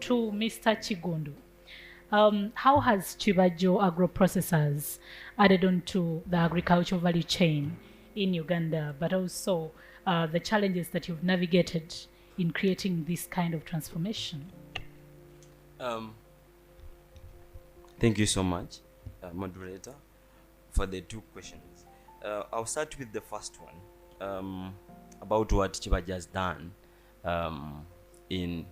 to Mr. Chigundu. How has Chibajo agro-processors added on to the agricultural value chain in Uganda, but also the challenges that you've navigated in creating this kind of transformation? Thank you so much, moderator, for the two questions. I'll start with the first one, about what Chibajo has done in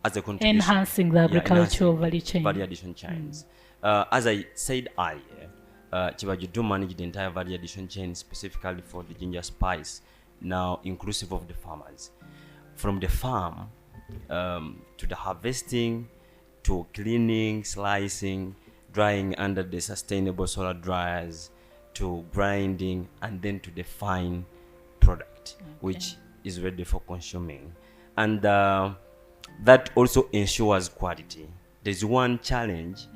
as a contribution. Enhancing the agricultural value chain. Value addition chains. As I said earlier, Chibajo do manage the entire value addition chain specifically for the ginger spice, now inclusive of the farmers. From the farm to the harvesting, to cleaning, slicing, drying under the sustainable solar dryers, to grinding, and then to the fine product, which is ready for consuming. And that also ensures quality. There's one challenge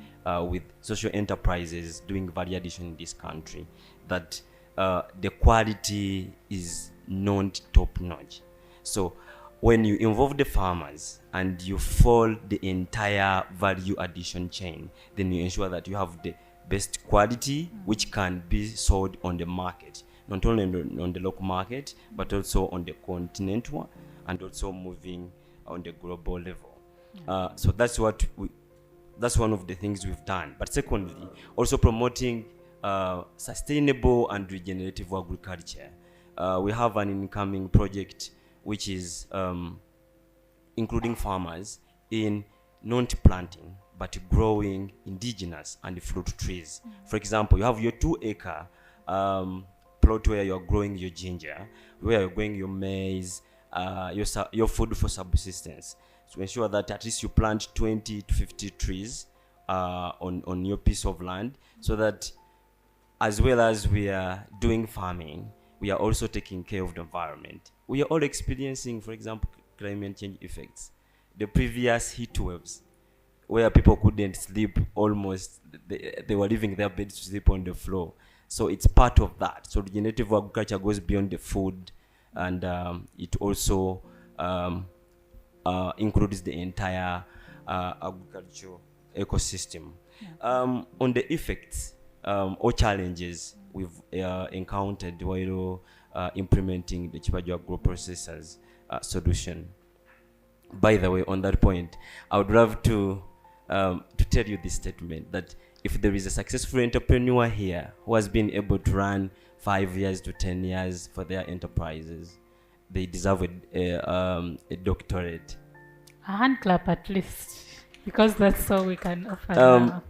with social enterprises doing value addition in this country, that the quality is not top notch. So when you involve the farmers and you follow the entire value addition chain, then you ensure that you have the best quality which can be sold on the market, not only on the local market, but also on the continental and also moving on the global level. So that's one of the things we've done. But secondly, also promoting sustainable and regenerative agriculture. We have an incoming project which is including farmers in not planting but growing indigenous and fruit trees. For example, you have your 2-acre plot where you're growing your ginger, where you're growing your maize, your food for subsistence. So ensure that at least you plant 20 to 50 trees on your piece of land, so that as well as we are doing farming, we are also taking care of the environment. We are all experiencing, for example, climate change effects. The previous heat waves, where people couldn't sleep, almost they were leaving their beds to sleep on the floor. So it's part of that. So regenerative agriculture goes beyond the food, and it also includes the entire agricultural ecosystem. On the effects or challenges we've encountered while implementing the Chibajo agro-processors solution. By the way, on that point, I would love to tell you this statement, that if there is a successful entrepreneur here who has been able to run 5 years to 10 years for their enterprises, they deserve a doctorate. A hand clap at least, because that's all we can offer now.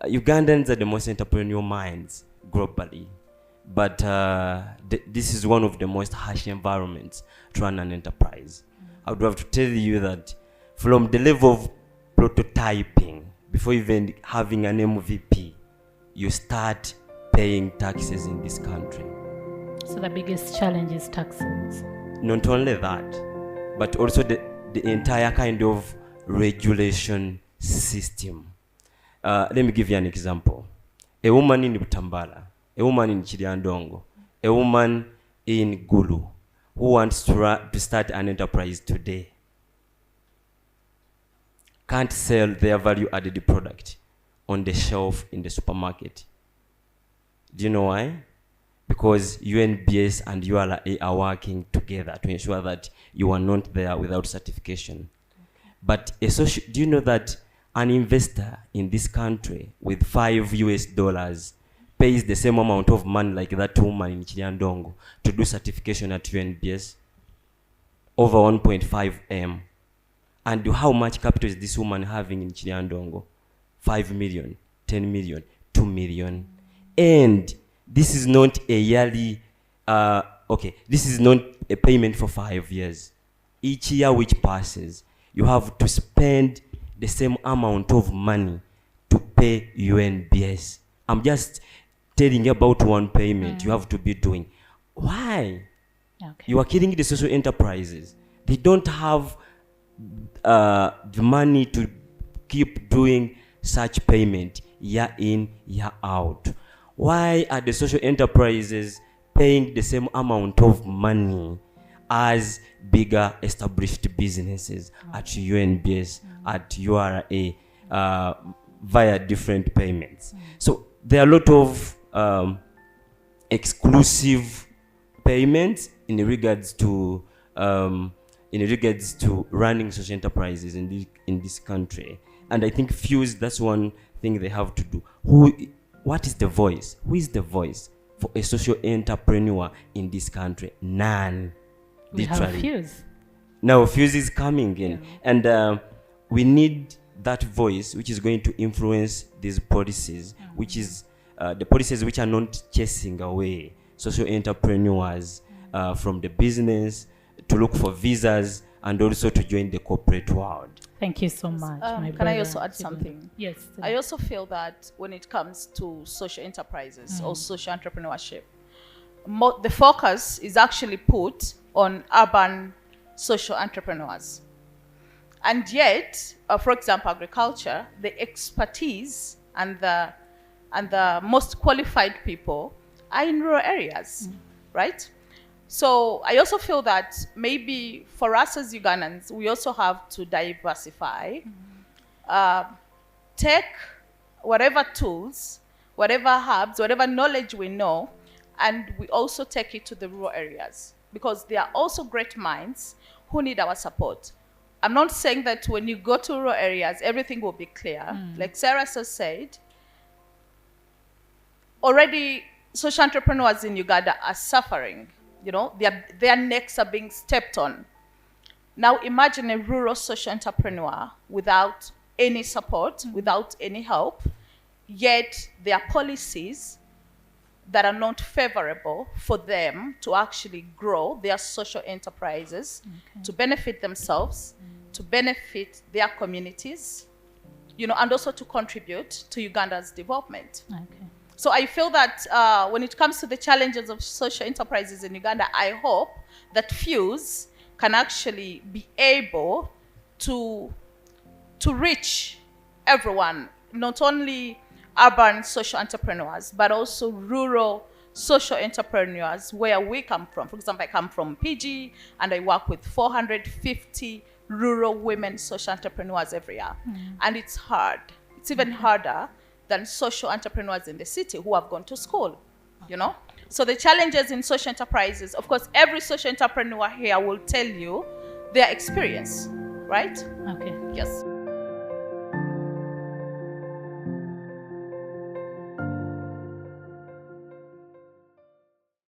Ugandans are the most entrepreneurial minds globally, but this is one of the most harsh environments to run an enterprise. I would love to tell you that from the level of prototyping, before even having an MVP, you start paying taxes in this country. So the biggest challenge is taxes. Not only that, but also the entire kind of regulation system. Let me give you an example. A woman in Butambala, a woman in Chiriandongo, a woman in Gulu who wants to start an enterprise today can't sell their value-added product on the shelf in the supermarket. Do you know why? Because UNBS and URA are working together to ensure that you are not there without certification. But do you know that an investor in this country with $5 pays the same amount of money like that woman in Chiriandongo to do certification at UNBS? Over 1.5 M. And how much capital is this woman having in Chiriandongo? 5 million, 10 million, 2 million. And this is not a yearly, this is not a payment for 5 years. Each year which passes, you have to spend the same amount of money to pay UNBS. I'm just telling you about one payment you have to be doing. Why? Okay. You are killing the social enterprises. They don't have the money to keep doing such payment year in, year out. Why are the social enterprises paying the same amount of money as bigger established businesses at UNBS, at URA, via different payments. So there are a lot of exclusive payments in regards to running social enterprises in this country. And I think Fuse, that's one thing they have to do. What is the voice? Who is the voice for a social entrepreneur in this country? None. We literally. have Fuse. Now Fuse is coming in, and we need that voice which is going to influence these policies, which is the policies which are not chasing away social entrepreneurs from the business, to look for visas, and also to join the corporate world. Thank you so much. Can I also add something? Yes. I also feel that when it comes to social enterprises or social entrepreneurship, the focus is actually put on urban social entrepreneurs. And yet, for example, agriculture, the expertise and the most qualified people are in rural areas, right? So I also feel that maybe for us as Ugandans, we also have to diversify, take whatever tools, whatever hubs, whatever knowledge we know, and we also take it to the rural areas, because there are also great minds who need our support. I'm not saying that when you go to rural areas, everything will be clear. Like Sarah said, already social entrepreneurs in Uganda are suffering. You know, their necks are being stepped on. Now imagine a rural social entrepreneur without any support, without any help, yet there are policies that are not favorable for them to actually grow their social enterprises, to benefit themselves, to benefit their communities, you know, and also to contribute to Uganda's development. Okay. So I feel that when it comes to the challenges of social enterprises in Uganda, I hope that Fuse can actually be able to reach everyone, not only urban social entrepreneurs, but also rural social entrepreneurs where we come from. For example, I come from PG, and I work with 450 rural women social entrepreneurs every year. And it's hard. It's even harder than social entrepreneurs in the city who have gone to school, you know? So the challenges in social enterprises, of course, every social entrepreneur here will tell you their experience, right? Okay. Yes.